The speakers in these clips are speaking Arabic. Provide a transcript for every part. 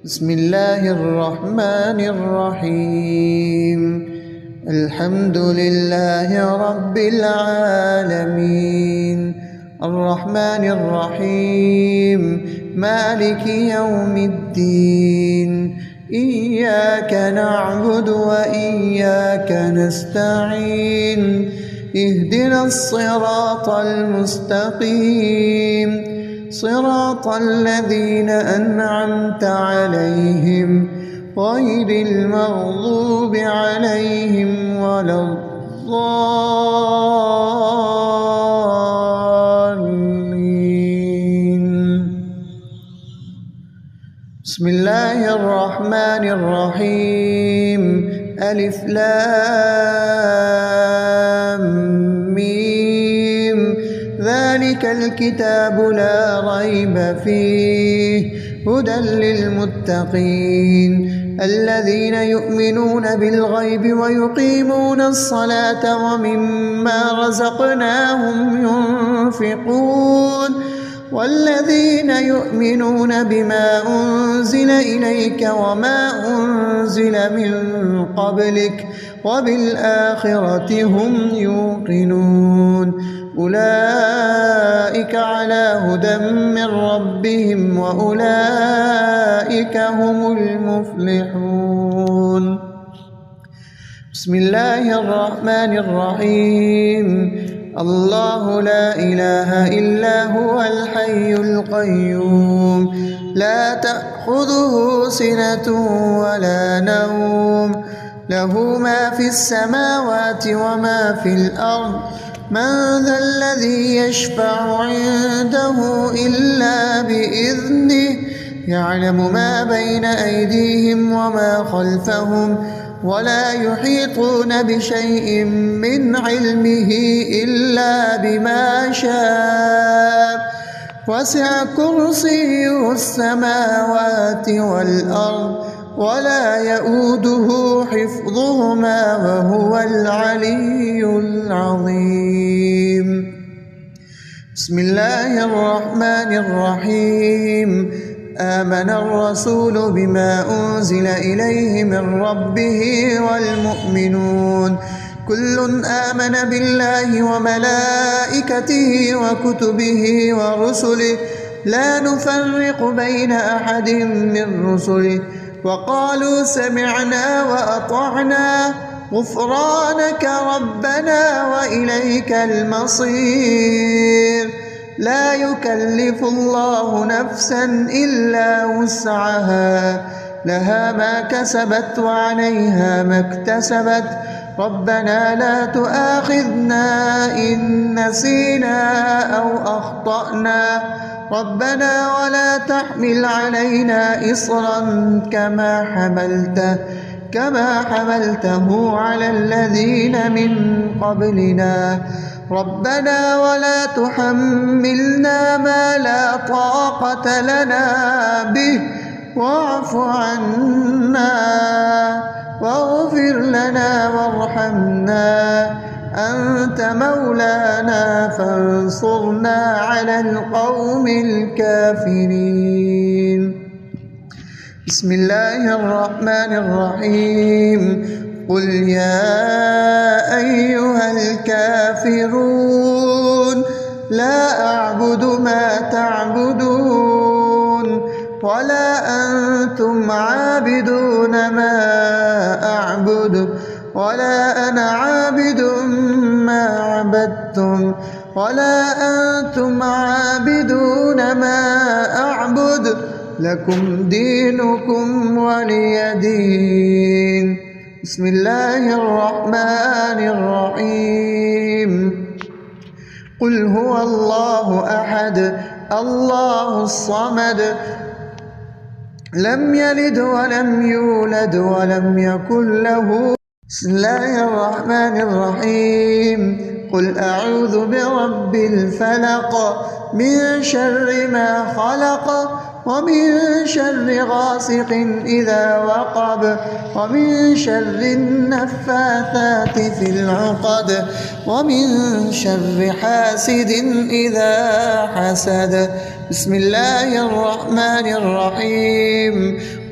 بسم الله الرحمن الرحيم. الحمد لله رب العالمين، الرحمن الرحيم، مالك يوم الدين. إياك نعبد وإياك نستعين، اهدنا الصراط المستقيم، صراط الذين أنعمت عليهم غير المغضوب عليهم ولا الضالين. بسم الله الرحمن الرحيم. ألف لام ميم. ذلك الكتاب لا ريب فيه، هدى للمتقين الذين يؤمنون بالغيب ويقيمون الصلاة ومما رزقناهم ينفقون، والذين يؤمنون بما أنزل إليك وما أنزل من قبلك وبالآخرة هم يوقنون. أولئك على هدى من ربهم وأولئك هم المفلحون. بسم الله الرحمن الرحيم. الله لا إله إلا هو الحي القيوم، لا تأخذه سنة ولا نوم، له ما في السماوات وما في الأرض. من ذا الذي يشفع عنده إلا بإذنه، يعلم ما بين أيديهم وما خلفهم، ولا يحيطون بشيء من علمه إلا بما شاء. وسع كرسيه السماوات والأرض ولا يؤوده حفظهما وهو العلي العظيم. بسم الله الرحمن الرحيم. آمن الرسول بما أنزل إليه من ربه والمؤمنون كل آمن بالله وملائكته وكتبه ورسله لا نفرق بين أحد من رسله، وقالوا سمعنا وأطعنا غفرانك ربنا وإليك المصير. لا يكلف الله نفسا إلا وسعها، لها ما كسبت وعليها ما اكتسبت. ربنا لا تؤاخذنا إن نسينا أو أخطأنا، ربنا ولا تحمل علينا إصرا كما حملته على الذين من قبلنا. ربنا ولا تحملنا ما لا طاقة لنا به، واعف عنا واغفر لنا وارحمنا، أنت مولانا فانصرنا على القوم الكافرين. بسم الله الرحمن الرحيم. قل يا أيها الكافرون لا أعبد ما تعبدون ولا أنتم عابدون ما أعبد ولا أنا عابد ما عبدتم ولا أنتم عابدون ما أعبد، لكم دينكم ولي دين. بسم الله الرحمن الرحيم. قل هو الله أحد الله الصمد، لم يلد ولم يولد ولم يكن له. بسم الله الرحمن الرحيم. قل أعوذ برب الفلق من شر ما خلق ومن شر غاسق إذا وقب ومن شر النفاثات في العقد ومن شر حاسد إذا حسد. بسم الله الرحمن الرحيم.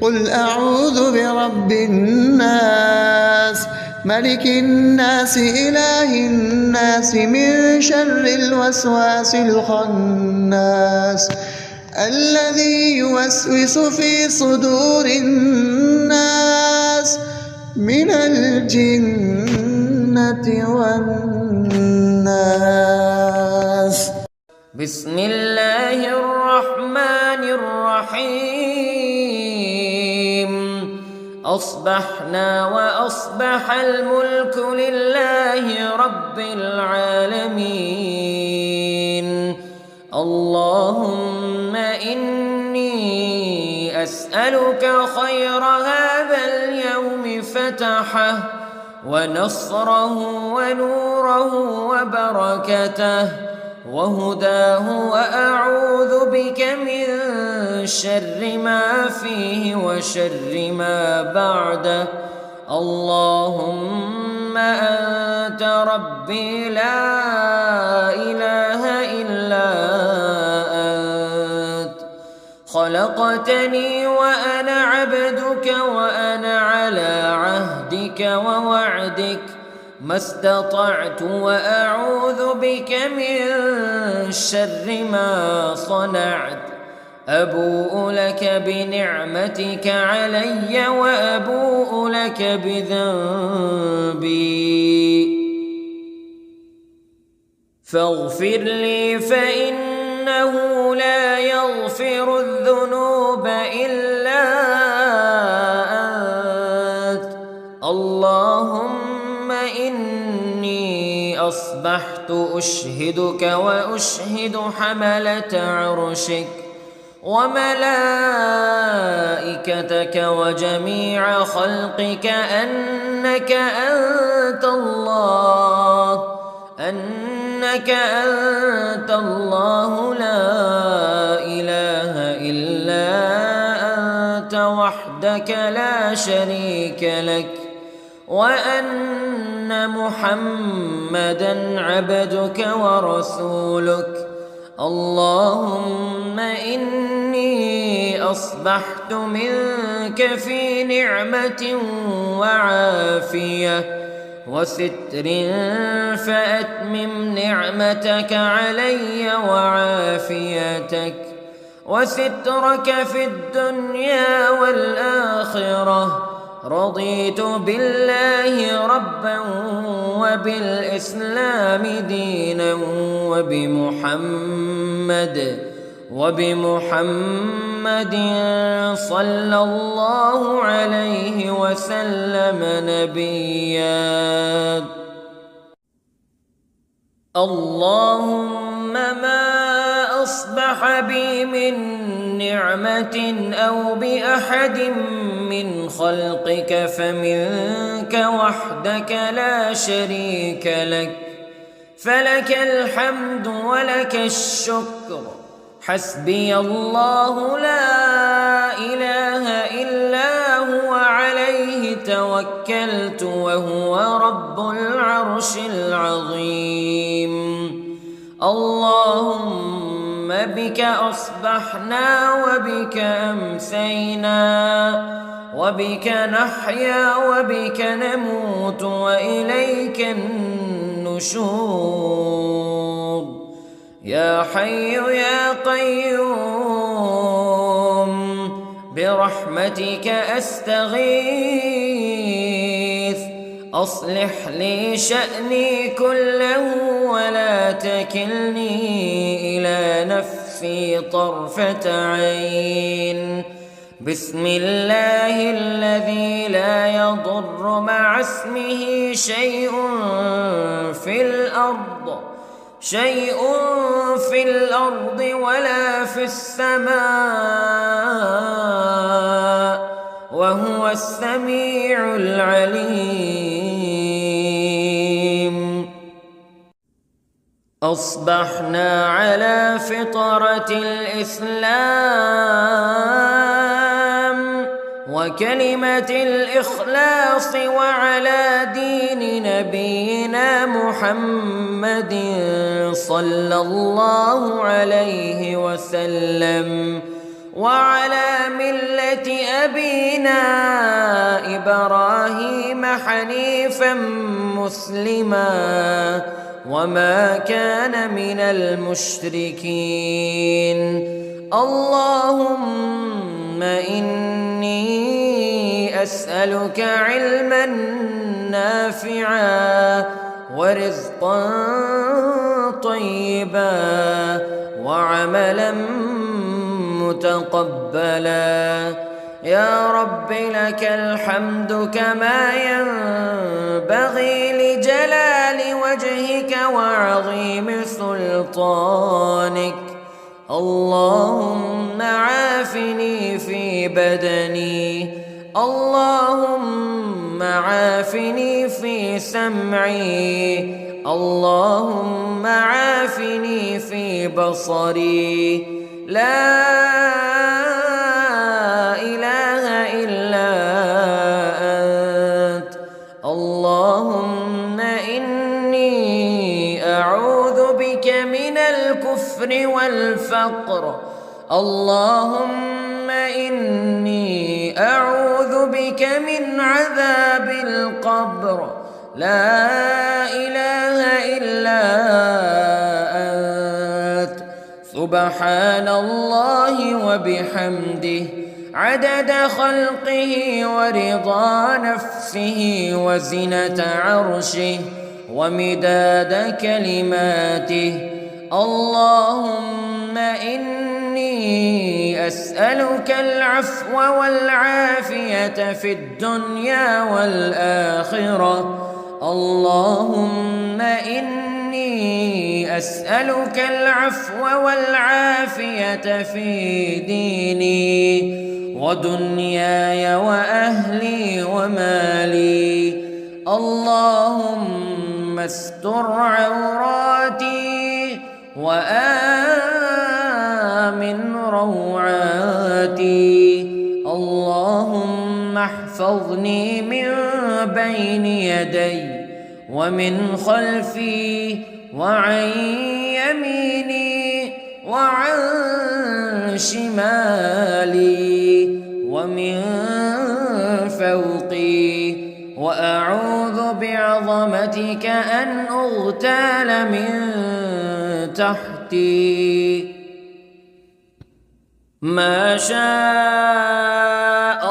قل أعوذ برب الناس ملك الناس إله الناس من شر الوسواس الخناس الذي يوسوس في صدور الناس من الجنة والناس. بسم الله الرحمن الرحيم. أصبحنا وأصبح الملك لله رب العالمين. اللهم إني أسألك خير هذا اليوم فتحه ونصره ونوره وبركته وهداه، وأعوذ بك من شر ما فيه وشر ما بعده. اللهم أنت ربي لا إله إلا أنت، خلقتني وأنا عبدك وأنا على عهدك ووعدك ما استطعت، وأعوذ بك من شر ما صنعت. أبوء لك بنعمتك علي وأبوء لك بذنبي فاغفر لي فإنه لا يغفر الذنوب إلا أنت. اللهم إني أصبحت أشهدك وأشهد حملة عرشك وملائكتك وجميع خلقك أنك أنت الله لا إله إلا أنت وحدك لا شريك لك، وأن محمدًا عبدك ورسولك. اللهم إني أصبحت منك في نعمة وعافية وستر، فأتمم نعمتك علي وعافيتك وسترك في الدنيا والآخرة. رضيت بالله ربا وبالإسلام دينا وبمحمد صلى الله عليه وسلم نبيا. اللهم ما أصبح بي من نعمة أو بأحد من خلقك فمنك وحدك لا شريك لك، فلك الحمد ولك الشكر. حسبي الله لا إله إلا هو عليه توكلت وهو رب العرش العظيم. اللهم بك أصبحنا وبك أمسينا وبك نحيا وبك نموت وإليك النشور. يا حي يا قيوم برحمتك أستغيث، أصلح لي شأني كله ولا تكلني إلى نفسي طرفة عين. بسم الله الذي لا يضر مع اسمه شيء في الأرض ولا في السماء، وهو السميع العليم. أصبحنا على فطرة الإسلام وكلمة الإخلاص وعلى دين نبينا محمد صلى الله عليه وسلم، وعلى ملة أبينا إبراهيم حنيفا مسلما وما كان من المشركين. اللهم إني أسألك علما نافعا ورزقا طيبا وعملا متقبلا. يا رب لك الحمد كما ينبغي لجلال وجهك وعظيم سلطانك. اللهم عافني في بدني، اللهم عافني في سمعي، اللهم عافني في بصري. لا إله إلا أنت. اللهم إني أعوذ بك من الكفر والفقر. اللهم إني أعوذ بك من عذاب القبر. لا إله إلا أنت. سبحان الله وبحمده عدد خلقه ورضا نفسه وزنة عرشه ومداد كلماته. اللهم إني أسألك العفو والعافية في الدنيا والآخرة. اللهم إني أسألك العفو والعافية في ديني ودنياي وأهلي ومالي. اللهم استر عوراتي وآمن روعاتي. اللهم احفظني من بين يدي ومن خلفي وعن يميني وعن شمالي ومن فوقي، وأعوذ بعظمتك أن أغتال من تحتي. ما شاء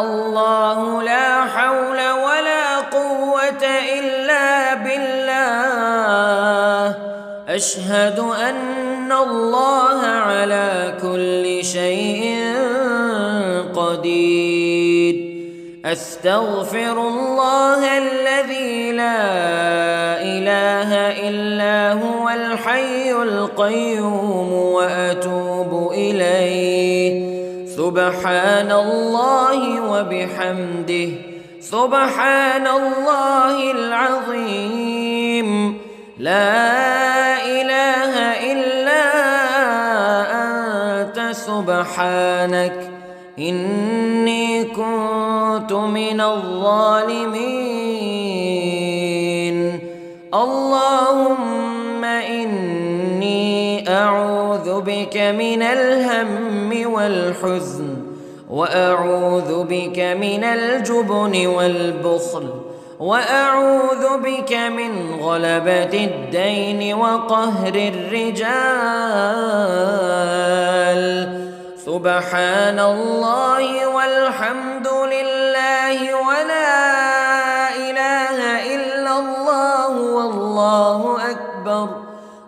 الله لا حول ولا قوة إلا بالله. أشهد أن الله على كل شيء قدير. أستغفر الله الذي لا إله إلا هو الحي القيوم وأتوب إليه. سبحان الله وبحمده سبحان الله العظيم. لا إله إلا أنت سبحانك إني كنت من الظالمين. اللهم إني أعوذ بك من الهم والحزن وأعوذ بك من الجبن والبخل وأعوذ بك من غلبة الدين وقهر الرجال. سبحان الله والحمد لله ولا إله إلا الله والله أكبر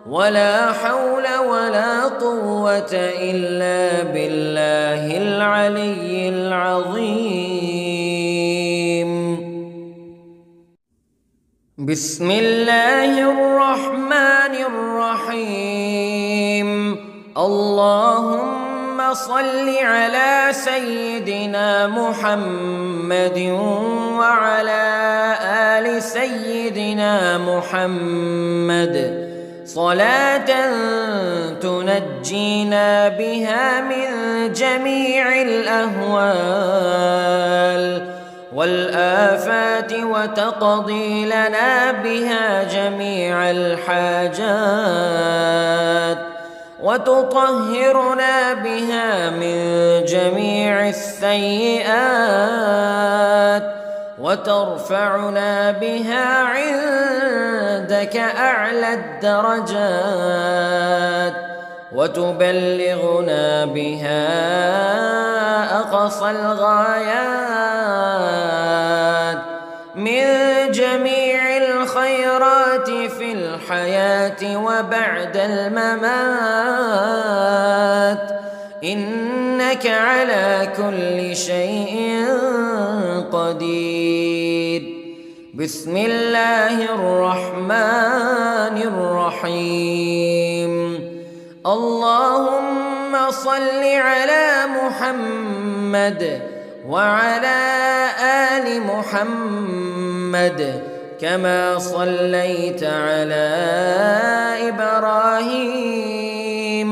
ولا حول ولا قوة إلا بالله العلي العظيم. بسم الله الرحمن الرحيم. اللهم صل على سيدنا محمد وعلى آل سيدنا محمد صلاة تنجينا بها من جميع الأهوال والآفات وتقضي لنا بها جميع الحاجات وتطهرنا بها من جميع السيئات وترفعنا بها عندك أعلى الدرجات وتبلغنا بها أقصى الغايات من جميع الخيرات في الحياة وبعد الممات إنك على كل شيء قدير. بسم الله الرحمن الرحيم. اللهم صل على محمد وعلى آل محمد كما صليت على إبراهيم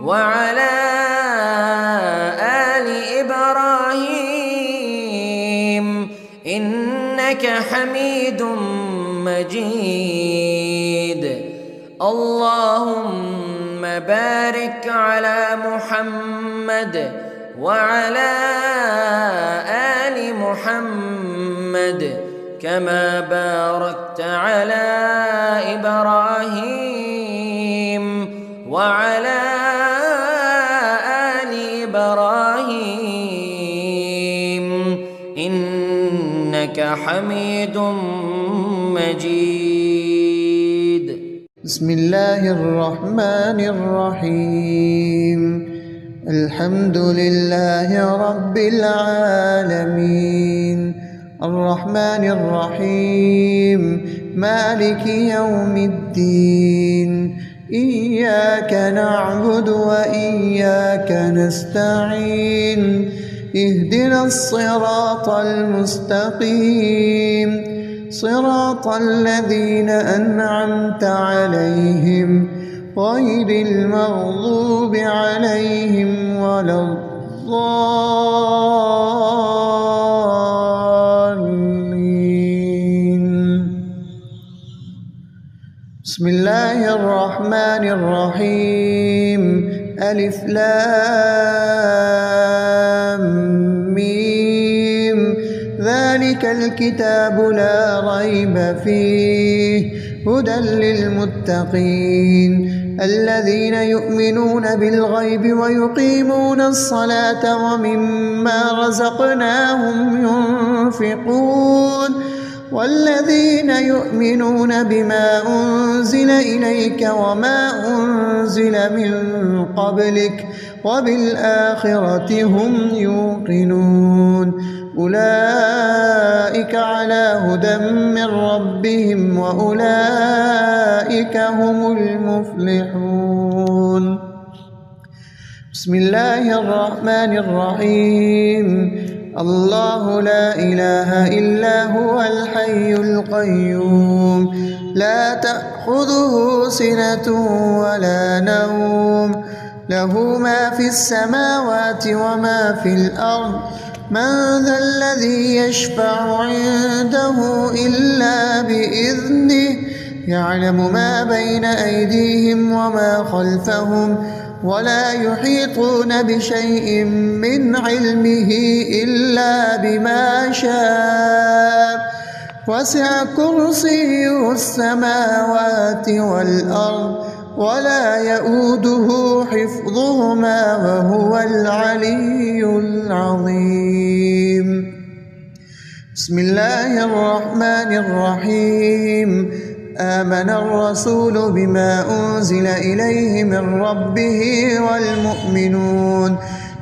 وعلى آل إبراهيم إنك حميد مجيد. اللهم بارك على محمد وعلى آل محمد كما باركت على إبراهيم وعلى آل إبراهيم إنك حميد مجيد. بسم الله الرحمن الرحيم. الحمد لله رب العالمين الرحمن الرحيم مالك يوم الدين إياك نعبد وإياك نستعين اهدنا الصراط المستقيم صراط الذين أنعمت عليهم غير المغضوب عليهم ولا الضالين. بسم الله الرحمن الرحيم. ألف لام ميم. ذلك الكتاب لا ريب فيه هدى للمتقين الذين يؤمنون بالغيب ويقيمون الصلاة ومما رزقناهم ينفقون والذين يؤمنون بما أنزل إليك وما أنزل من قبلك وبالآخرة هم يوقنون أولئك على هدى من ربهم وأولئك هم المفلحون. بسم الله الرحمن الرحيم. الله لا إله إلا هو الحي القيوم لا تأخذه سنة ولا نوم له ما في السماوات وما في الأرض من ذا الذي يشفع عنده إلا بإذنه يعلم ما بين أيديهم وما خلفهم ولا يحيطون بشيء من علمه إلا بما شاء وسع كرسيه السماوات والأرض ولا يؤوده حفظهما وهو العلي العظيم. بسم الله الرحمن الرحيم. آمن الرسول بما أنزل إليه من ربه والمؤمنون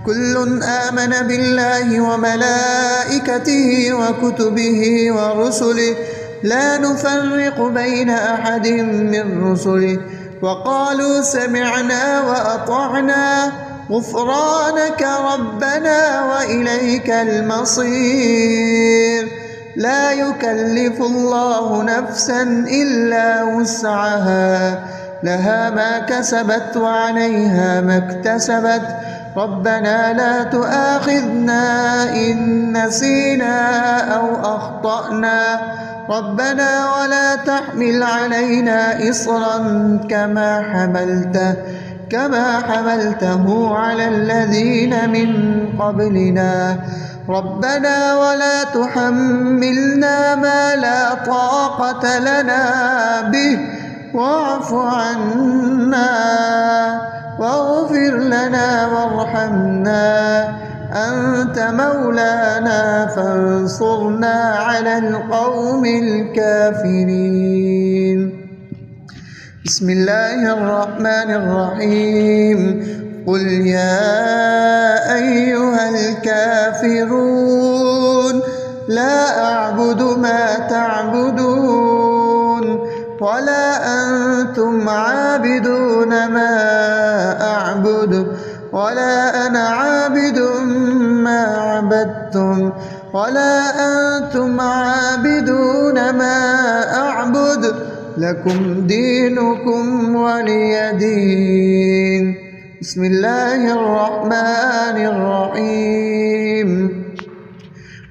كل آمن بالله وملائكته وكتبه ورسله لا نفرق بين أحد من رسله وقالوا سمعنا وأطعنا غفرانك ربنا وإليك المصير. لا يكلف الله نفسا إلا وسعها لها ما كسبت وعليها ما اكتسبت ربنا لا تؤاخذنا إن نسينا أو أخطأنا ربنا ولا تحمل علينا إصرا كما حملته كما حملته على الذين من قبلنا ربنا ولا تحملنا ما لا طاقة لنا به واعف عنا واغفر لنا وارحمنا أنت مولانا فانصرنا على القوم الكافرين. بسم الله الرحمن الرحيم. قل يا أيها الكافرون لا أعبد ما تعبدون ولا أنتم عابدون ما أعبد ولا أنا عابد ما عبدتم ولا أنتم عابدون ما أعبد لكم دينكم ولي دين. بسم الله الرحمن الرحيم.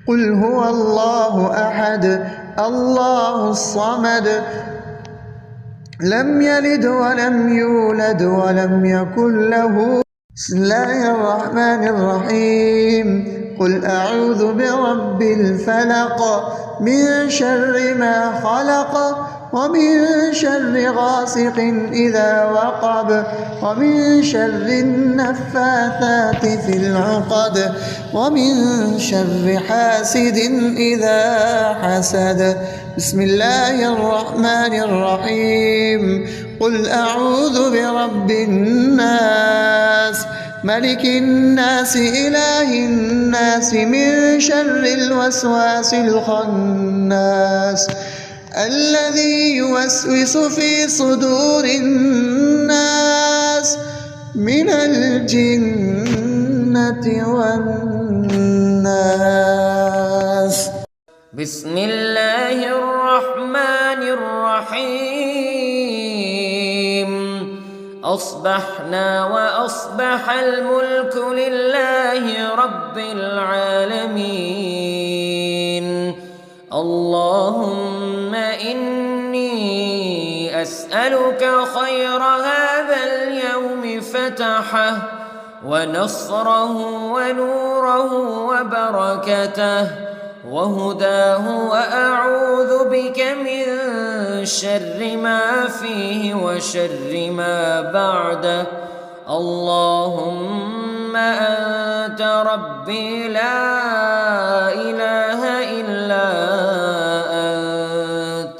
قل هو الله أحد الله الصمد لم يلد ولم يولد ولم يكن له. بسم الله الرحمن الرحيم. قل أعوذ برب الفلق من شر ما خلق ومن شر غاسق إذا وقب ومن شر النفاثات في العقد ومن شر حاسد إذا حسد. بسم الله الرحمن الرحيم. قل أعوذ برب الناس ملك الناس إله الناس من شر الوسواس الخناس الذي يوسوس في صدور الناس من الجنة والناس. بسم الله الرحمن الرحيم. أصبحنا وأصبح الملك لله رب العالمين. اللهم إني أسألك خير هذا اليوم فتحه ونصره ونوره وبركته وهداه وأعوذ بك من شر ما فيه وشر ما بعده. اللهم أنت ربي لا إله إلا أنت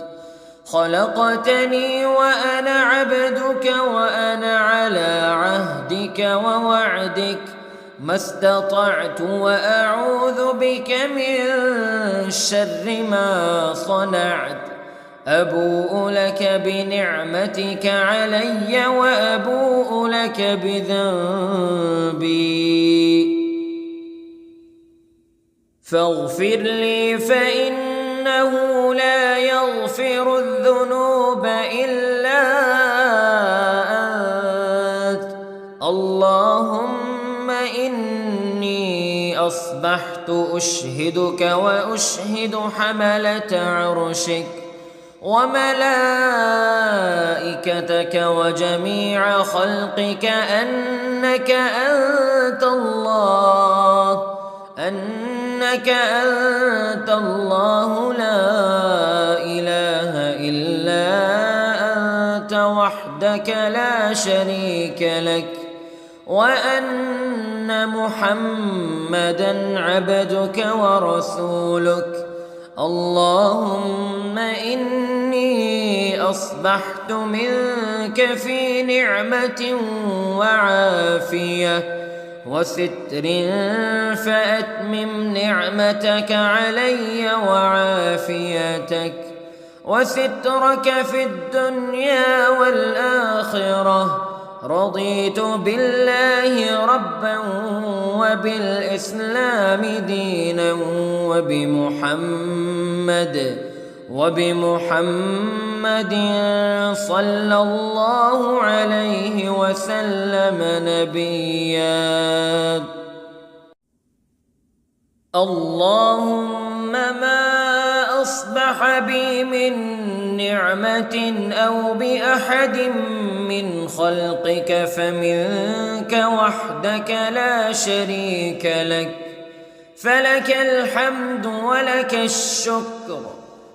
خلقتني وأنا عبدك وأنا على عهدك ووعدك ما استطعت وأعوذ بك من شر ما صنعت. أبوء لك بنعمتك علي وأبوء لك بذنبي فاغفر لي فإنه لا يغفر الذنوب إلا أنت. اللهم إني أصبحت أشهدك وأشهد حملة عرشك وملائكتك وجميع خلقك أنك أنت الله لا إله إلا أنت وحدك لا شريك لك وأن محمدًا عبدك ورسولك. اللهم إني أصبحت منك في نعمة وعافية وستر فأتمم نعمتك علي وعافيتك وسترك في الدنيا والآخرة. رضيت بالله ربا وبالإسلام دينا وبمحمد صلى الله عليه وسلم نبيا. اللهم ما أصبح أصبح بي من نعمة أو بأحد من خلقك فمنك وحدك لا شريك لك، فلك الحمد ولك الشكر.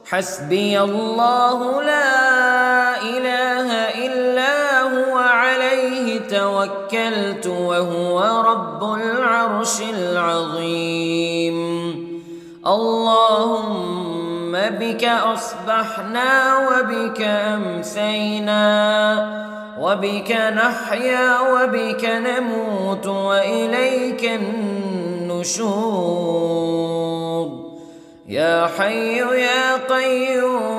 حسبي الله لا إله إلا هو عليه توكلت وهو رب العرش العظيم. اللهم بك أصبحنا وبك أمسينا وبك نحيا وبك نموت وإليك النشور. يا حي يا قيوم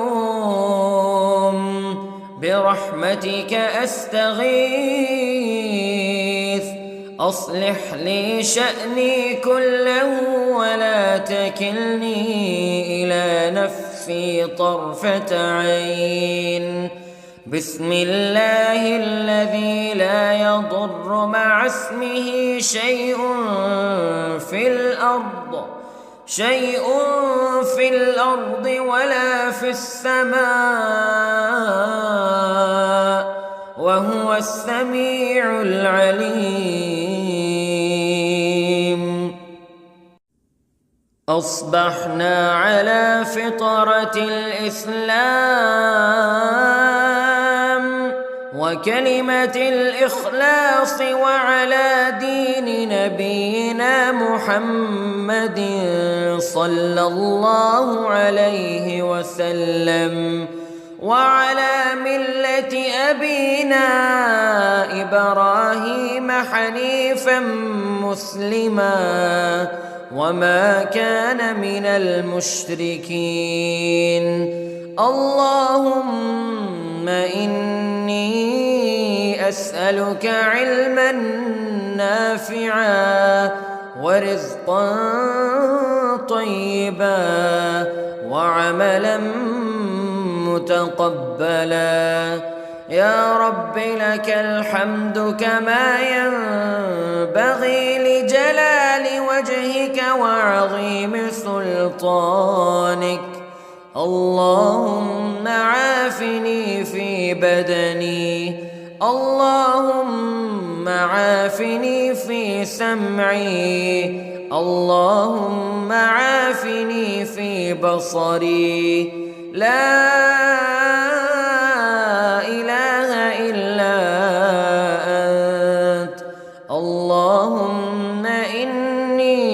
برحمتك أستغيث، أصلح لي شأني كله ولا تكلني إلى نفسي طرفة عين. بسم الله الذي لا يضر مع اسمه شيء في الأرض ولا في السماء وهو السميع العليم. أصبحنا على فطرة الإسلام وكلمة الإخلاص وعلى دين نبينا محمد صلى الله عليه وسلم وعلى ملة أبينا إبراهيم حنيفا مسلما وما كان من المشركين. اللهم إني أسألك علما نافعا ورزقا طيبا وعملا متقبلا. يا رب لك الحمد كما ينبغي لجلال وجهك وعظيم سلطانك. اللهم عافني في بدني، اللهم عافني في سمعي، اللهم عافني في بصري. لا إله إلا أنت. اللهم إني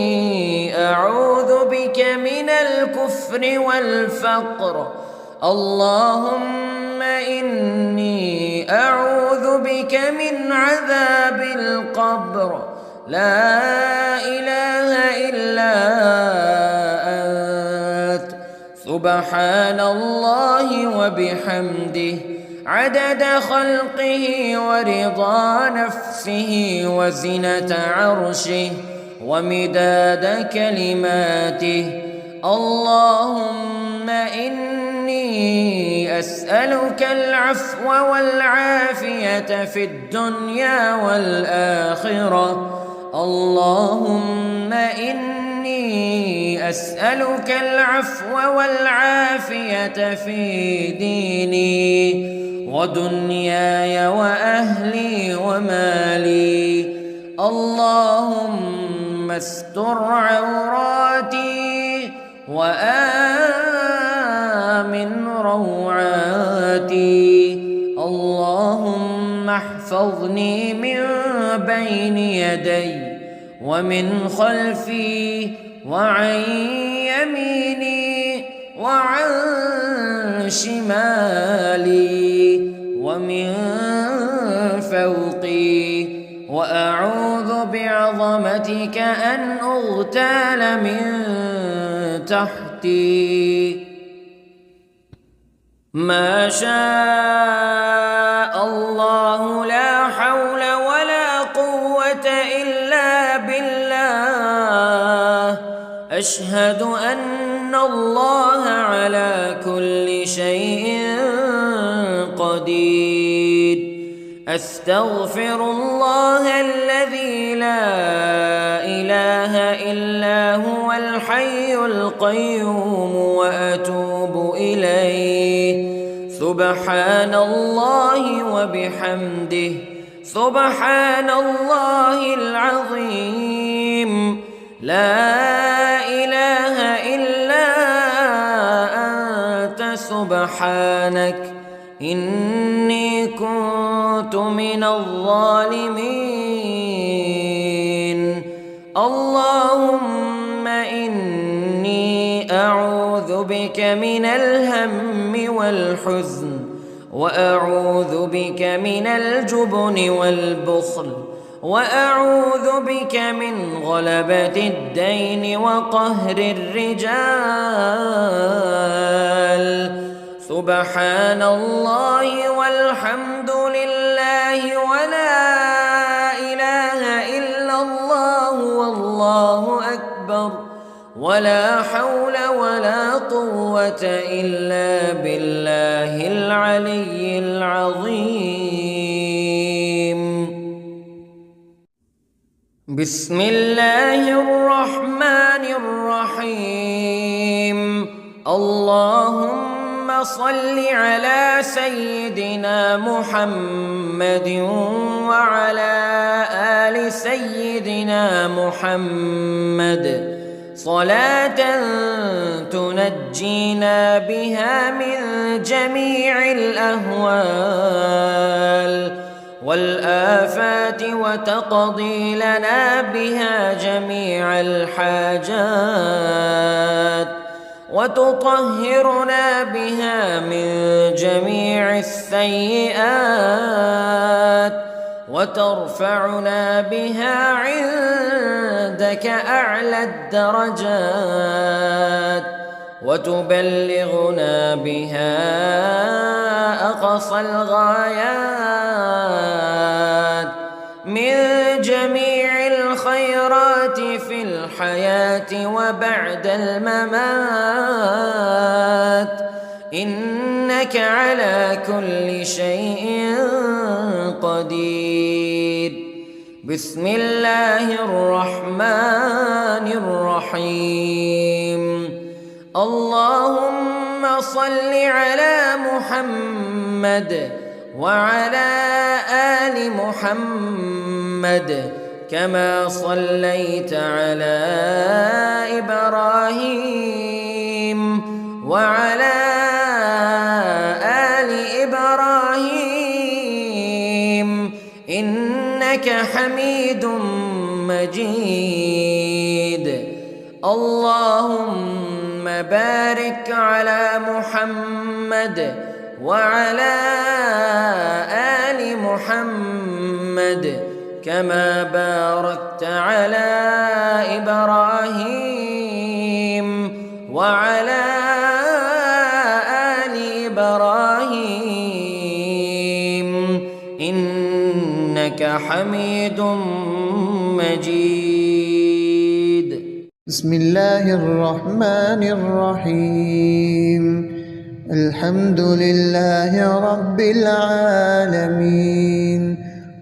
أعوذ بك من الكفر والفقر. اللهم إني أعوذ بك من عذاب القبر. لا إله إلا أنت. سبحان الله وبحمده عدد خلقه ورضا نفسه وزنة عرشه ومداد كلماته. اللهم إني أسألك العفو والعافية في الدنيا والآخرة. اللهم إني أسألك العفو والعافية في ديني ودنياي وأهلي ومالي. اللهم استر عوراتي وآمن روعاتي. اللهم احفظني من بين يدي ومن خلفي وعن يميني وعن شمالي ومن فوقي، وأعوذ بعظمتك أن أغتال من تحتي. ما شاء الله لا حول ولا قوة إلا بالله. أشهد أن الله على كل شيء قدير. أستغفر الله الذي لا إله إلا هو الحي القيوم وأتوب إليه. سبحان الله وبحمده سبحان الله العظيم. لا إله إلا أنت سبحانك إني كنت من الظالمين. اللهم إني أعوذ بك من الهم والحزن وأعوذ بك من الجبن والبخل وأعوذ بك من غلبة الدين وقهر الرجال. سبحان الله والحمد لله ولا إله إلا الله والله أكبر ولا حول ولا قوة إلا بالله العلي العظيم. بسم الله الرحمن الرحيم. اللهم صل على سيدنا محمد وعلى آل سيدنا محمد صلاة تنجينا بها من جميع الأهوال والآفات وتقضي لنا بها جميع الحاجات وتطهرنا بها من جميع السيئات وترفعنا بها عندك أعلى الدرجات وتبلغنا بها أقصى الغايات من جميع الخيرات في الحياة وبعد الممات إنك على كل شيء قدير. بسم الله الرحمن الرحيم. اللهم صل على محمد وعلى آل محمد كما صليت على إبراهيم وعلى آل إبراهيم إنك حميد مجيد. اللهم بارك على محمد وعلى آل محمد كما باركت على إبراهيم وعلى آل إبراهيم إنك حميد مجيد. بسم الله الرحمن الرحيم. الحمد لله رب العالمين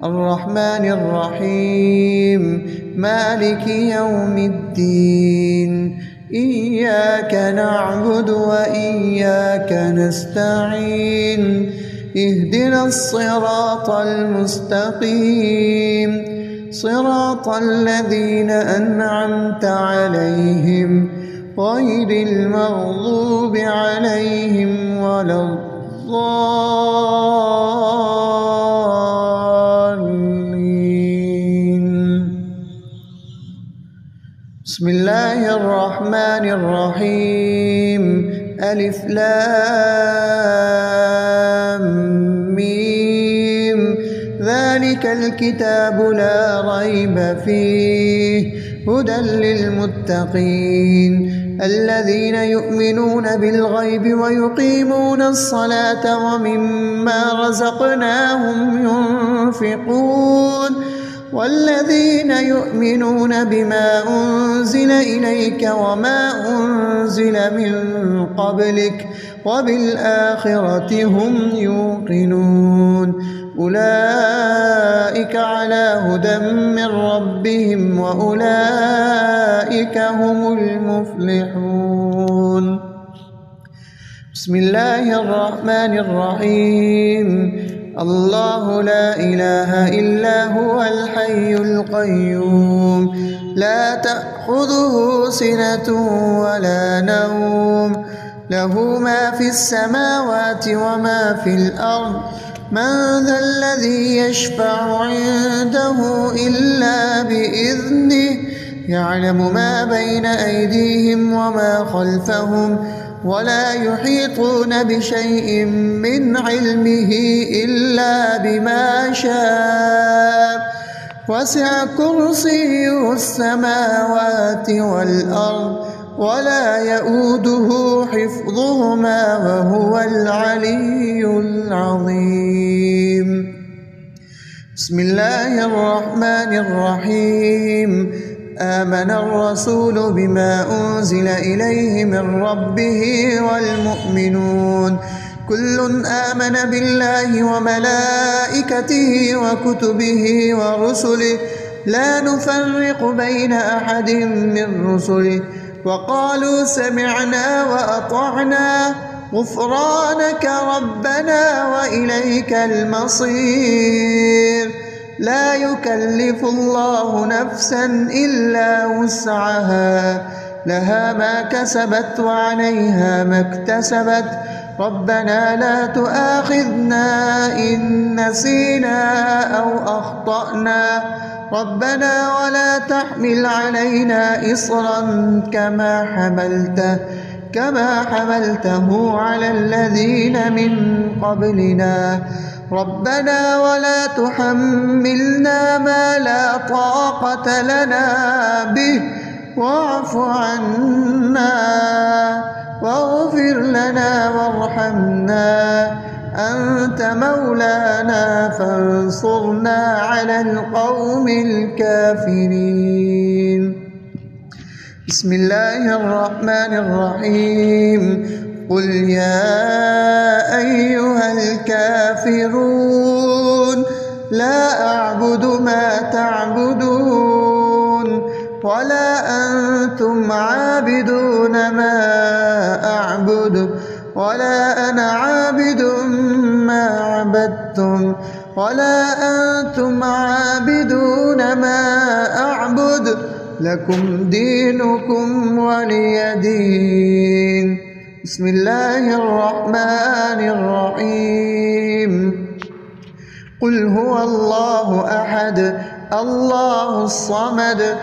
الرحمن الرحيم مالك يوم الدين. إياك نعبد وإياك نستعين. اهدنا الصراط المستقيم صراط الذين أنعمت عليهم غير المغضوب عليهم ولا الضالين. بسم الله الرحمن الرحيم. ألف لام ميم. ذلك الكتاب لا ريب فيه هدى للمتقين الذين يؤمنون بالغيب ويقيمون الصلاة ومما رزقناهم ينفقون والذين يؤمنون بما أنزل إليك وما أنزل من قبلك وبالآخرة هم يوقنون أولئك على هدى من ربهم وأولئك هم المفلحون. بسم الله الرحمن الرحيم. الله لا إله إلا هو الحي القيوم لا تأخذه سنة ولا نوم له ما في السماوات وما في الأرض من ذا الذي يشفع عنده إلا بإذنه يعلم ما بين أيديهم وما خلفهم ولا يحيطون بشيء من علمه إلا بما شاء وسع كرسيه السماوات والأرض ولا يؤوده حفظهما وهو العلي العظيم. بسم الله الرحمن الرحيم. آمن الرسول بما أنزل إليه من ربه والمؤمنون كل آمن بالله وملائكته وكتبه ورسله لا نفرق بين أحد من رسله وقالوا سمعنا وأطعنا غفرانك ربنا وإليك المصير. لا يكلف الله نفسا إلا وسعها لها ما كسبت وعليها ما اكتسبت ربنا لا تؤاخذنا إن نسينا أو أخطأنا ربنا ولا تحمل علينا إصرا كما حملته على الذين من قبلنا ربنا ولا تحملنا ما لا طاقة لنا به واعف عنا واغفر لنا وارحمنا أنت مولانا فانصرنا على القوم الكافرين. بسم الله الرحمن الرحيم. قل يا أيها الكافرون لا أعبد ما تعبدون ولا أنتم عابدون ما أعبد ولا أنا عابد ما عبدتم ولا أنتم عابدون ما أعبد لكم دينكم ولي دين. بسم الله الرحمن الرحيم. قل هو الله أحد الله الصمد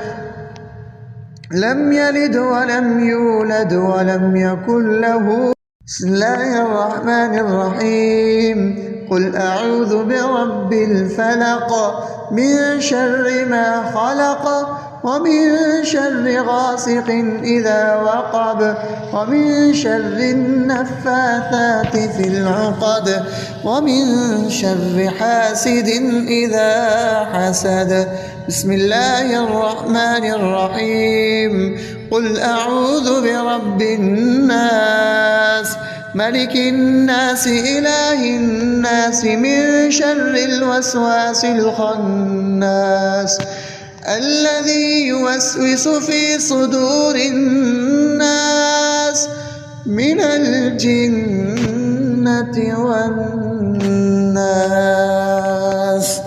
لم يلد ولم يولد ولم يكن له. بسم الله الرحمن الرحيم. قل أعوذ برب الفلق من شر ما خلق ومن شر غاسق إذا وقب ومن شر النفاثات في العقد ومن شر حاسد إذا حسد. بسم الله الرحمن الرحيم. قل أعوذ برب الناس ملك الناس إله الناس من شر الوسواس الخناس الذي يوسوس في صدور الناس من الجنة والناس.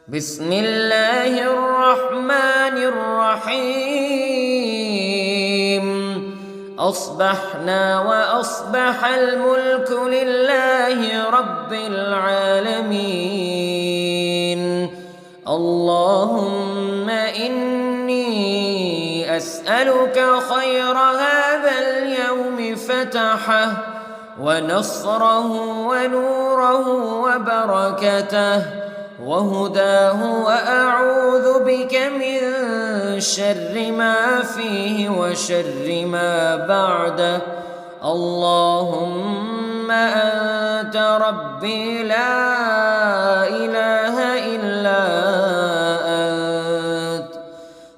بسم الله الرحمن الرحيم. أصبحنا وأصبح الملك لله رب العالمين. اللهم إني أسألك خير هذا اليوم فتحه ونصره ونوره وبركته وهداه وأعوذ بك من شر ما فيه وشر ما بعده. اللهم أنت ربي لا إله إلا أنت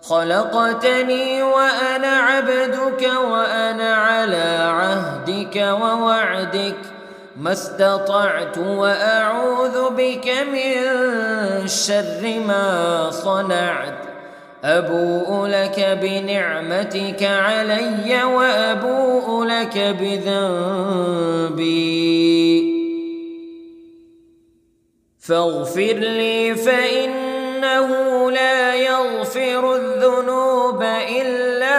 خلقتني وأنا عبدك وأنا على عهدك ووعدك ما استطعت وأعوذ بك من شر ما صنعت أبوء لك بنعمتك علي وأبوء لك بذنبي فاغفر لي فإنه لا يغفر الذنوب إلا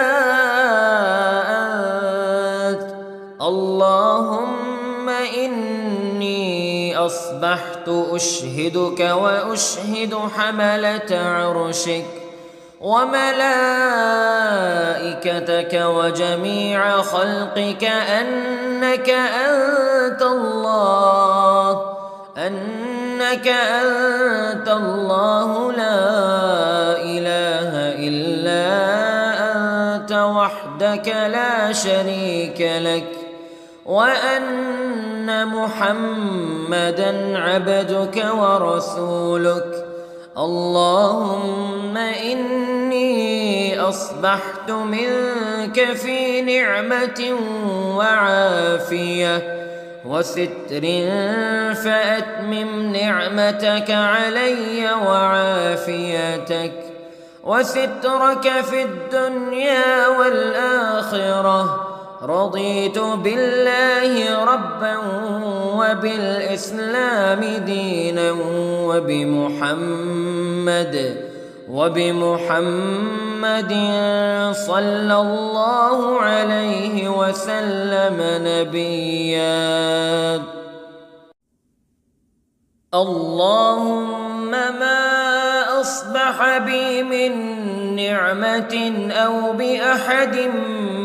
أنت اللهم إني أصبحت أشهدك وأشهد حملة عرشك وملائكتك وجميع خلقك أنك أنت الله لا إله إلا أنت وحدك لا شريك لك وأن محمدًا عبدك ورسولك اللهم إني أصبحت منك في نعمة وعافية وستر فأتمم نعمتك علي وعافيتك وسترك في الدنيا والآخرة رضيت بالله ربا وبالإسلام دينا وبمحمد صلى الله عليه وسلم نبيا اللهم ما أصبح بي من نعمة أو بأحد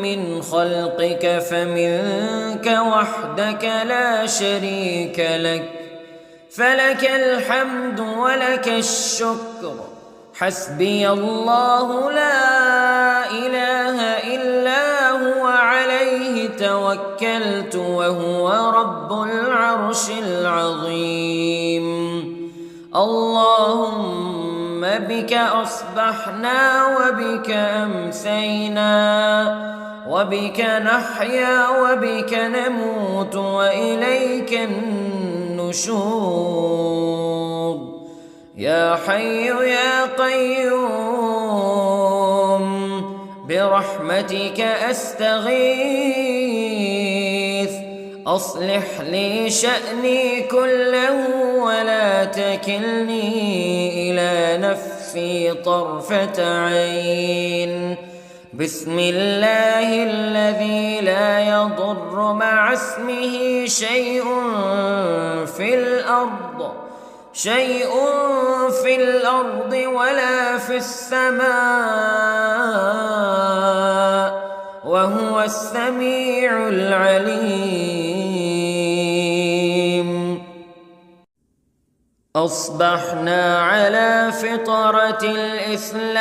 من خلقك فمنك وحدك لا شريك لك فلك الحمد ولك الشكر حسبي الله لا إله إلا هو عليه توكلت وهو رب العرش العظيم اللهم بك أصبحنا وبك أمسينا وبك نحيا وبك نموت وإليك النشور يا حي يا قيوم برحمتك أستغيث أصلح لي شأني كله ولا تكلني إلى نفسي طرفة عين بسم الله الذي لا يضر مع اسمه شيء في الأرض ولا في السماء وهو السميع العليم أصبحنا على فطرة الإسلام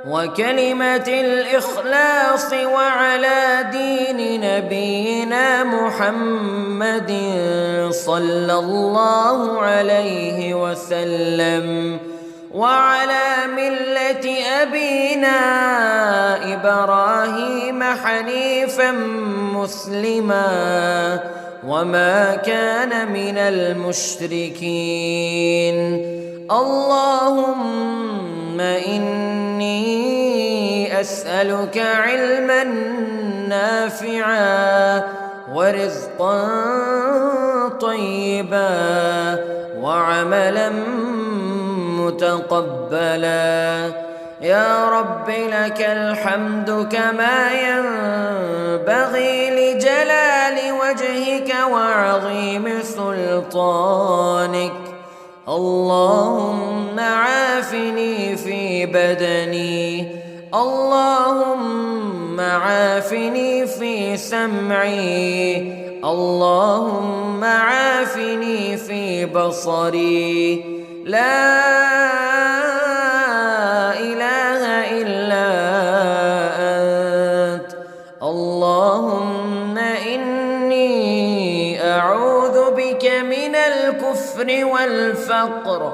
وكلمة الإخلاص وعلى دين نبينا محمد صلى الله عليه وسلم وعلى ملة أبينا إبراهيم حنيفا مسلما وما كان من المشركين اللهم إني أسألك علما نافعا ورزقا طيبا وعملا متقبلا يا رب لك الحمد كما ينبغي لجلال وجهك وعظيم سلطانك اللهم عافني في بدني اللهم عافني في سمعي اللهم عافني في بصري لا إله إلا أنت اللهم إني أعوذ بك من الكفر والفقر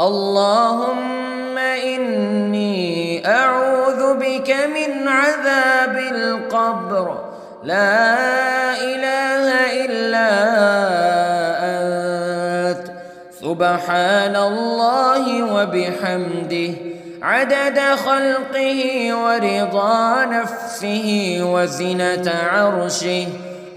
اللهم إني أعوذ بك من عذاب القبر لا إله إلا أنت سبحان الله وبحمده عدد خلقه ورضا نفسه وزنة عرشه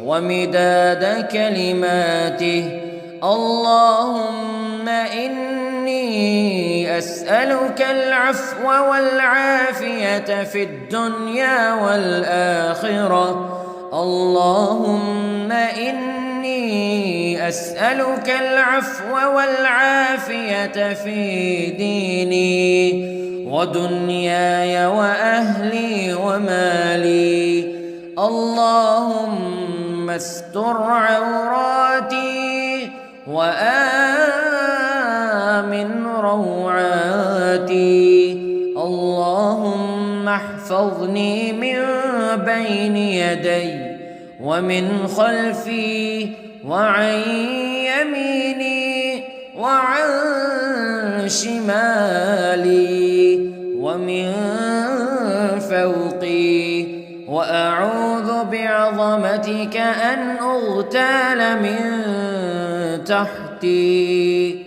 ومداد كلماته. اللهم إني أسألك العفو والعافية في الدنيا والآخرة. اللهم إني أسألك العفو والعافية في ديني ودنياي وأهلي ومالي. اللهم استر عوراتي وآمن روعاتي. اللهم احفظني من بين يدي ومن خلفي وعن يميني وعن شمالي ومن فوقي، وأعوذ بعظمتك أن أغتال من تحتي.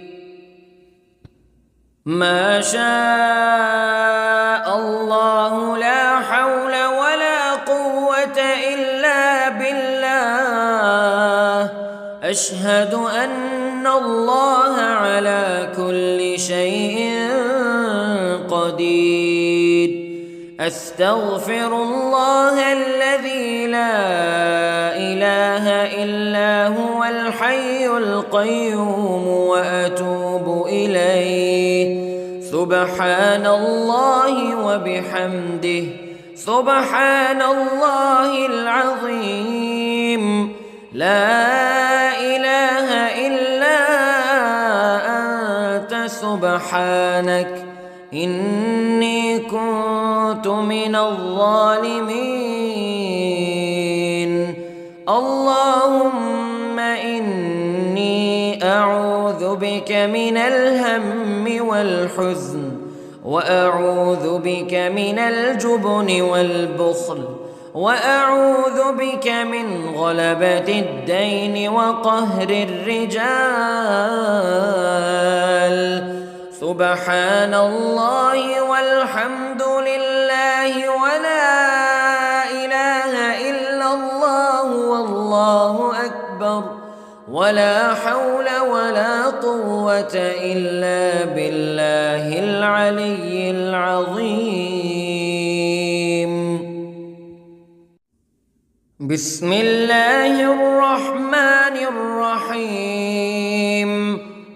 ما شاء الله لا حول ولا قوة إلا بالله. أشهد أن الله على كل شيء قدير. أستغفر الله الذي لا إله إلا هو الحي القيوم وأتوب إليه. سبحان الله وبحمده سبحان الله العظيم. لا إله إلا أنت سبحانك إني كنت من الظالمين. اللهم إني أعوذ بك من الهم والحزن وأعوذ بك من الجبن والبخل وأعوذ بك من غلبة الدين وقهر الرجال. سبحان الله والحمد لله ولا إله إلا الله والله أكبر ولا حول ولا قوة إلا بالله العلي العظيم. بسم الله الرحمن الرحيم.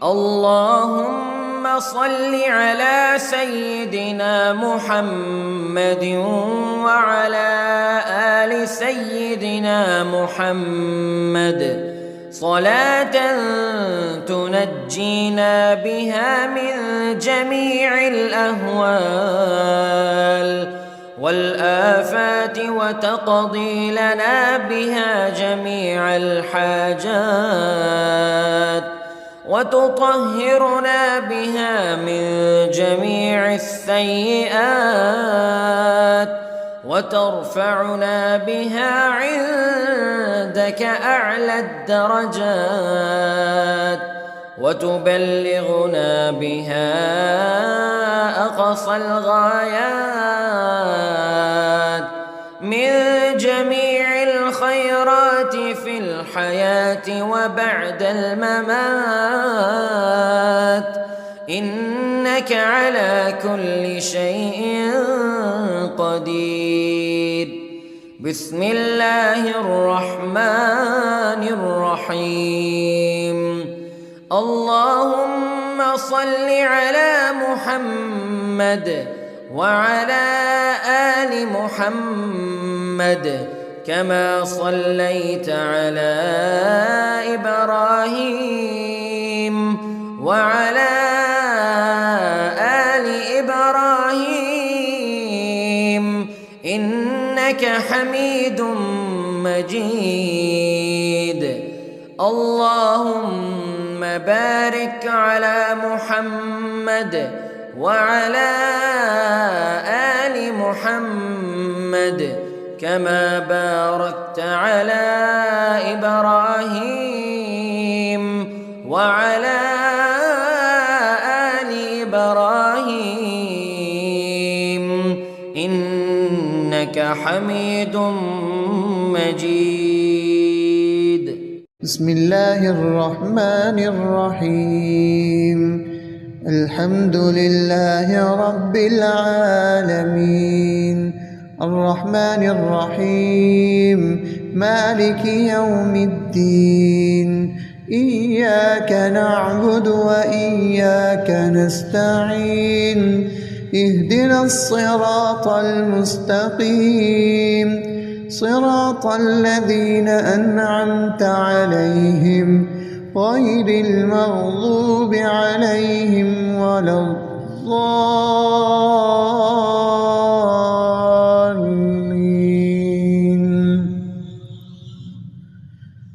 اللهم صل على سيدنا محمد وعلى آل سيدنا محمد صلاة تنجينا بها من جميع الأهوال والآفات وتقضي لنا بها جميع الحاجات وتطهرنا بها من جميع السيئات وترفعنا بها عندك أعلى الدرجات وتبلغنا بها أقصى الغايات من جميع الخيرات في الحياة وبعد الممات، إنك على كل شيء قدير. بسم الله الرحمن الرحيم. اللهم صل على محمد وعلى آل محمد كما صليت على إبراهيم وعلى آل إبراهيم إنك حميد مجيد. اللهم بارك على محمد وعلى آل محمد كما باركت على إبراهيم وعلى آل إبراهيم إنك حميد مجيد. بسم الله الرحمن الرحيم. الحمد لله رب العالمين الرحمن الرحيم مالك يوم الدين إياك نعبد وإياك نستعين اهدنا الصراط المستقيم صراط الذين أنعمت عليهم غير المغضوب عليهم ولا الضالين.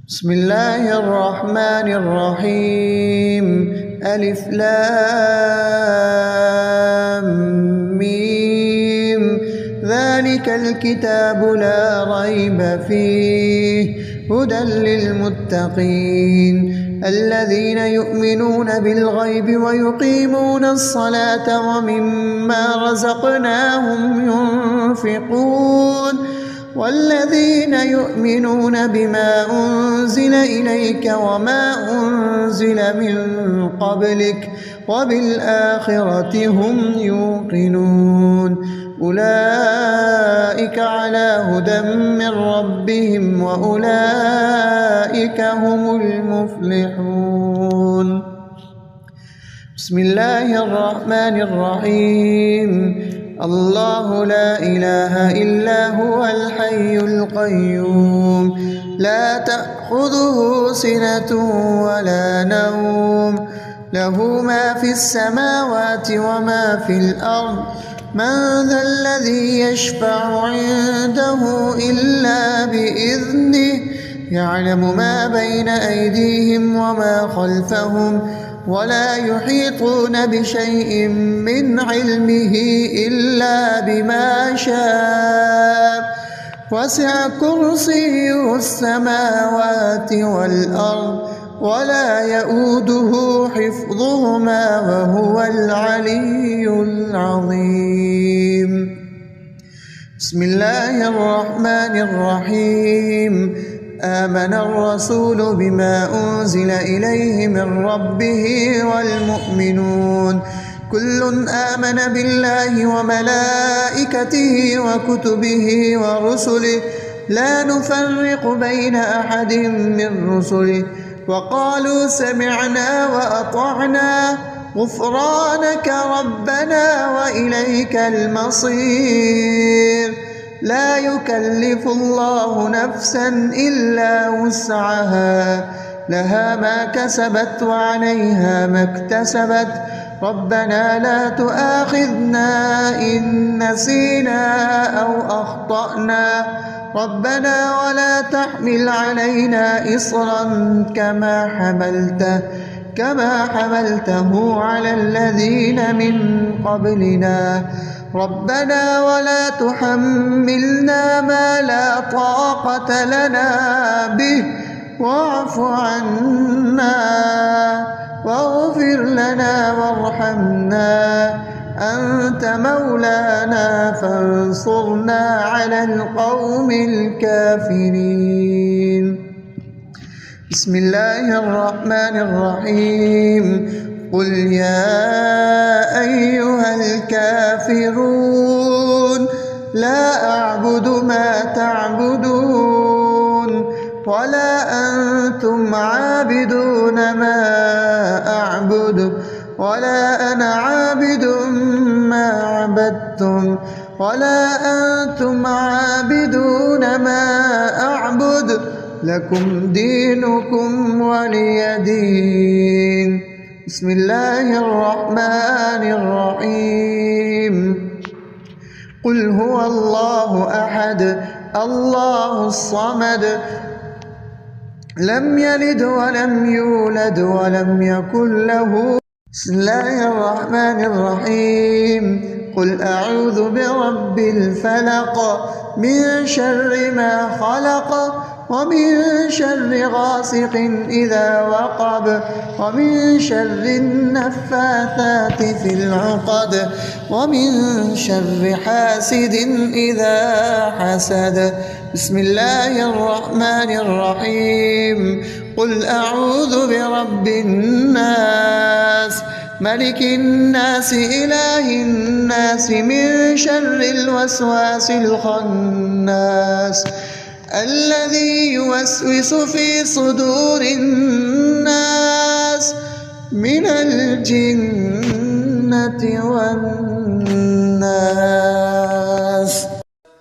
بسم الله الرحمن الرحيم ألف لام ميم ذلك الكتاب لا ريب فيه هدى للمتقين الذين يؤمنون بالغيب ويقيمون الصلاة ومما رزقناهم ينفقون والذين يؤمنون بما أنزل إليك وما أنزل من قبلك وبالآخرة هم يوقنون أولئك على هدى من ربهم وأولئك هم المفلحون. بسم الله الرحمن الرحيم الله لا إله إلا هو الحي القيوم لا تأخذه سنة ولا نوم له ما في السماوات وما في الأرض من ذا الذي يشفع عنده إلا بإذنه يعلم ما بين أيديهم وما خلفهم ولا يحيطون بشيء من علمه إلا بما شاء وسع كرسيه السماوات والأرض ولا يؤوده حفظهما وهو العلي العظيم. بسم الله الرحمن الرحيم آمن الرسول بما أنزل إليه من ربه والمؤمنون كل آمن بالله وملائكته وكتبه ورسله لا نفرق بين أحد من رسله وقالوا سمعنا وأطعنا غفرانك ربنا وإليك المصير لا يكلف الله نفسا إلا وسعها لها ما كسبت وعليها ما اكتسبت ربنا لا تؤاخذنا إن نسينا أو أخطأنا ربنا ولا تحمل علينا إصرا كما حملته على الذين من قبلنا ربنا ولا تحملنا ما لا طاقة لنا به واعف عنا واغفر لنا وارحمنا أنت مولانا فانصرنا على القوم الكافرين. بسم الله الرحمن الرحيم قل يا أيها الكافرون لا أعبد ما تعبدون ولا أنتم عابدون ما أعبد ولا أنا عابد ما عبدتم ولا أنتم عابدون ما أعبد لكم دينكم ولي دين. بسم الله الرحمن الرحيم قل هو الله أحد الله الصمد لم يلد ولم يولد ولم يكن له. بسم الله الرحمن الرحيم قل أعوذ برب الفلق من شر ما خلق ومن شر غاسق إذا وقب ومن شر النفاثات في العقد ومن شر حاسد إذا حسد. بسم الله الرحمن الرحيم. قل أعوذ برب الناس ملك الناس إله الناس من شر الوسواس الخناس الذي يوسوس في صدور الناس من الجنة والناس.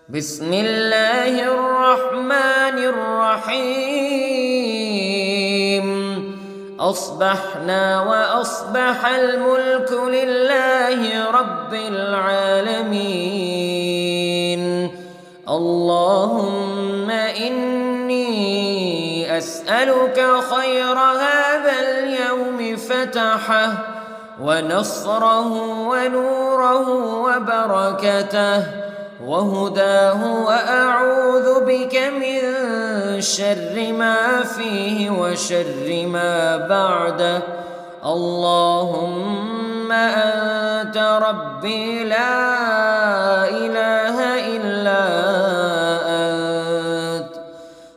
بسم الله الرحمن الرحيم. أصبحنا وأصبح الملك لله رب العالمين. اللهم إني أسألك خير هذا اليوم فتحه ونصره ونوره وبركته وهداه، وأعوذ بك من شر ما فيه وشر ما بعده. اللهم أنت ربي لا إله إلا أنت،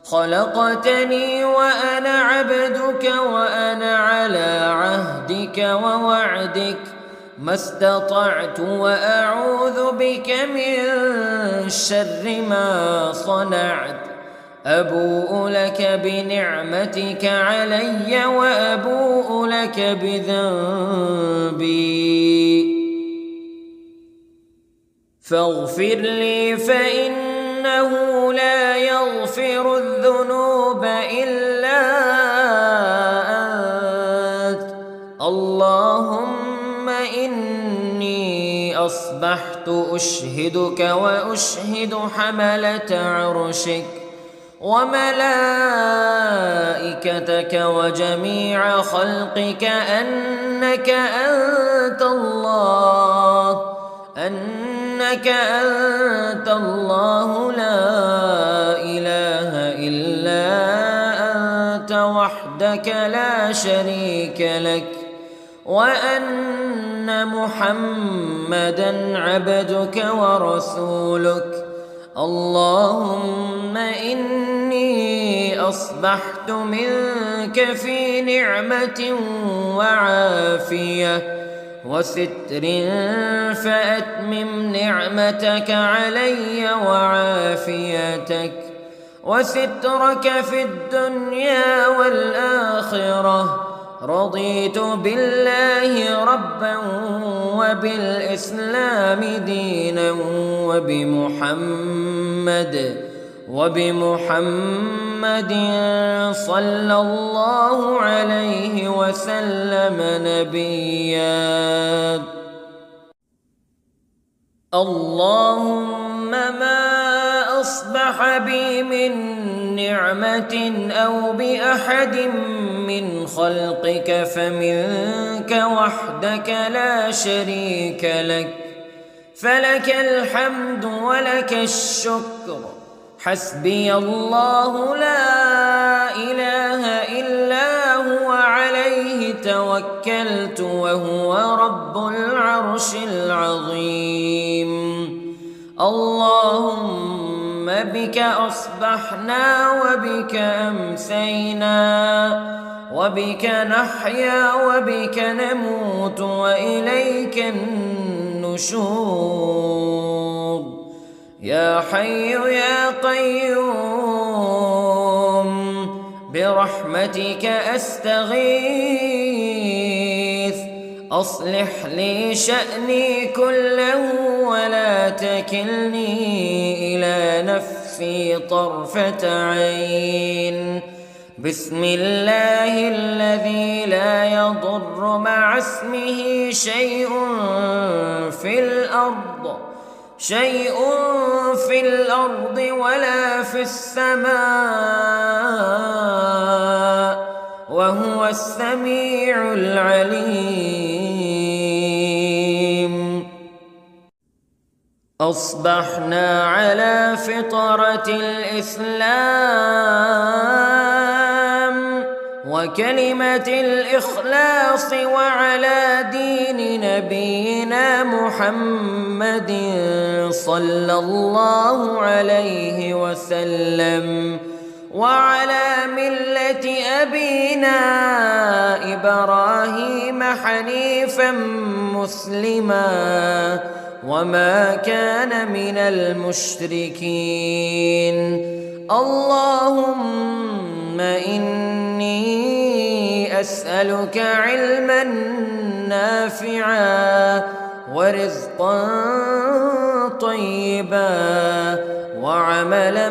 خلقتني وأنا عبدك وأنا على عهدك ووعدك ما استطعت، وأعوذ بك من شر ما صنعت. أبوء لك بنعمتك علي وأبوء لك بذنبي فاغفر لي فإنه لا يغفر الذنوب إلا أنت. اللهم إني أصبحت أشهدك وأشهد حملة عرشك وملائكتك وجميع خلقك أنك أنت الله لا إله إلا أنت وحدك لا شريك لك، وأن محمدًا عبدك ورسولك. اللهم إني أصبحت منك في نعمة وعافية وستر، فأتمم نعمتك علي وعافيتك وسترك في الدنيا والآخرة. رضيت بالله ربا وبالإسلام دينا وبمحمد صلى الله عليه وسلم نبيا. اللهم ما أصبح بي من نعمة أو بأحد من خلقك فمنك وحدك لا شريك لك، فلك الحمد ولك الشكر. حسبي الله لا إله إلا هو عليه توكلت وهو رب العرش العظيم. اللهم بك أصبحنا وبك أمسينا وبك نحيا وبك نموت وإليك النشور. يا حي يا قيوم برحمتك أستغيث، أصلح لي شأني كله ولا تكلني إلى نفسي طرفة عين. بسم الله الذي لا يضر مع اسمه شيء في الأرض ولا في السماء وهو السميع العليم. أصبحنا على فطرة الإسلام وكلمة الإخلاص وعلى دين نبينا محمد صلى الله عليه وسلم وعلى ملة أبينا إبراهيم حنيفا مسلما وما كان من المشركين. اللهم إني أسألك علما نافعا ورزقا طيبا وعملا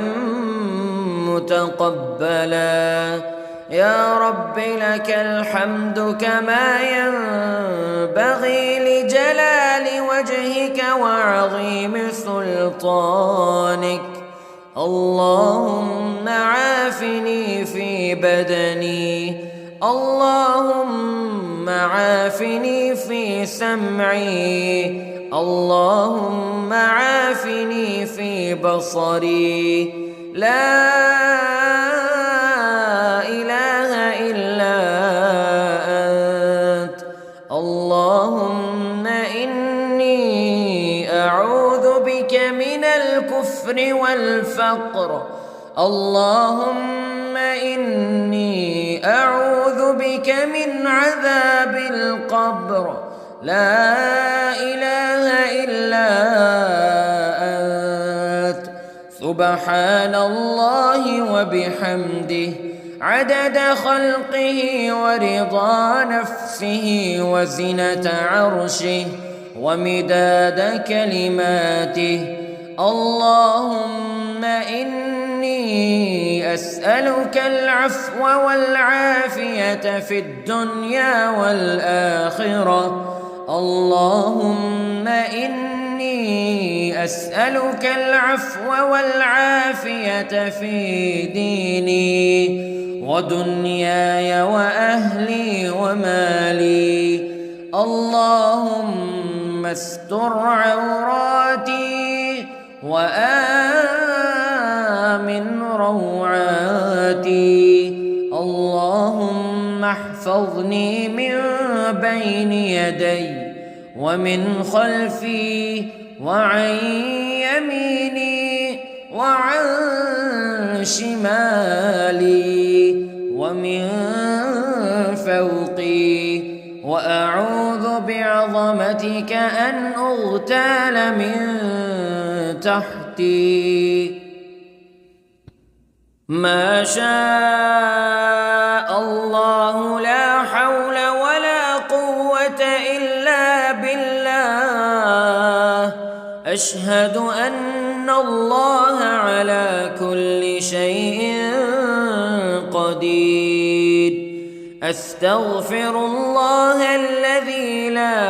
متقبلا. يا رب لك الحمد كما ينبغي لجلال وجهك وعظيم سلطانك. اللهم عافني في بدني، اللهم عافني في سمعي، اللهم عافني في بصري. لا إله إلا أنت. اللهم إني أعوذ بك من الكفر والفقر. اللهم إني أعوذ بك من عذاب القبر. لا إله إلا أنت. سبحان الله وبحمده عدد خلقه ورضا نفسه وزنة عرشه ومداد كلماته. اللهم إني أسألك العفو والعافية في الدنيا والآخرة. اللهم إني أسألك العفو والعافية في ديني ودنياي وأهلي ومالي. اللهم استر عوراتي وآمن روعاتي. اللهم احفظني من بين يدي ومن خلفي وعن يميني وعن شمالي ومن فوقي، وأعوذ بعظمتك أن أغتال من تحتي. ما شاء الله لا حول ولا قوة إلا بالله. أشهد أن الله على كل شيء قدير. أستغفر الله الذي لا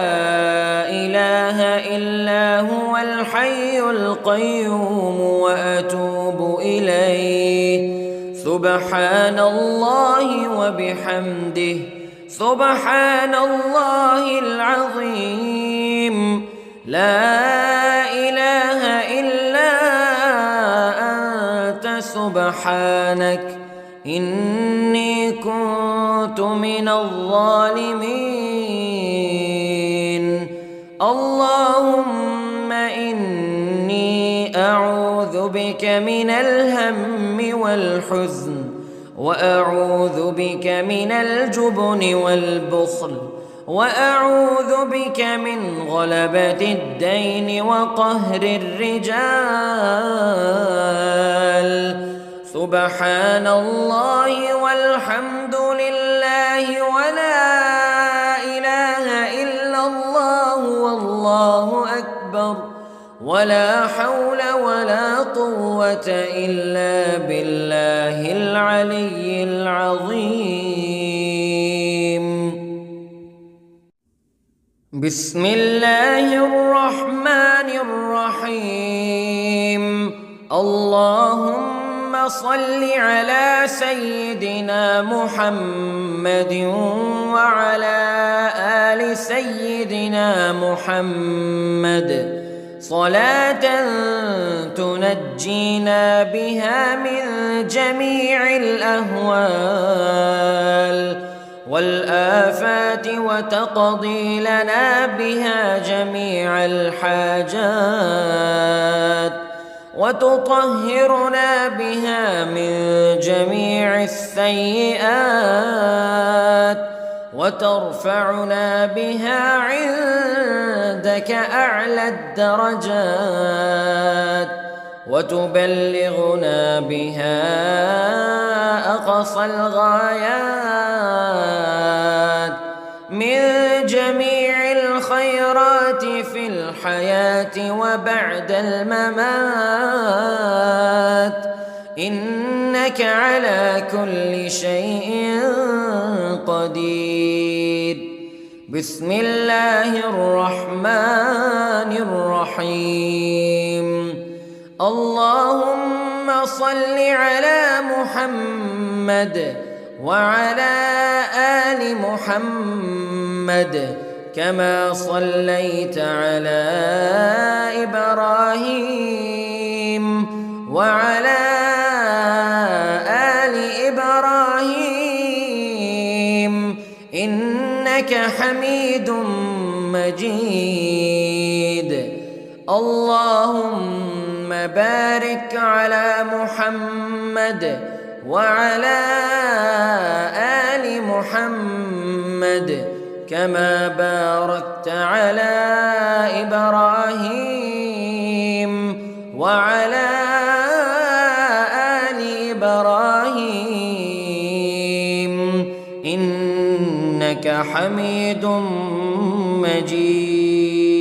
إله إلا هو الحي القيوم وأتوب إليه. سبحان الله وبحمده سبحان الله العظيم. لا إله إلا أنت سبحانك إني كنت من الظالمين. اللهم إني أعوذ بك من الهم والحزن وأعوذ بك من الجبن والبخل وأعوذ بك من غلبة الدين وقهر الرجال. سبحان الله والحمد لله ولا إله إلا الله والله أكبر ولا حول ولا قوة إلا بالله العلي العظيم. بسم الله الرحمن الرحيم. اللهم صل على سيدنا محمد وعلى آل سيدنا محمد. صلاة تنجينا بها من جميع الأهوال والآفات وتقضي لنا بها جميع الحاجات وتطهرنا بها من جميع السيئات وترفعنا بها عندك أعلى الدرجات وتبلغنا بها أقصى الغايات من جميع الخيرات في الحياة وبعد الممات إنك على كل شيء قدير. بسم الله الرحمن الرحيم. اللهم صل على محمد وعلى آل محمد كما صليت على إبراهيم وعلى آل إبراهيم إنك حميد مجيد. اللهم بارك على محمد وعلى آل محمد كما باركت على إبراهيم وعلى آل إبراهيم إنك حميد مجيد.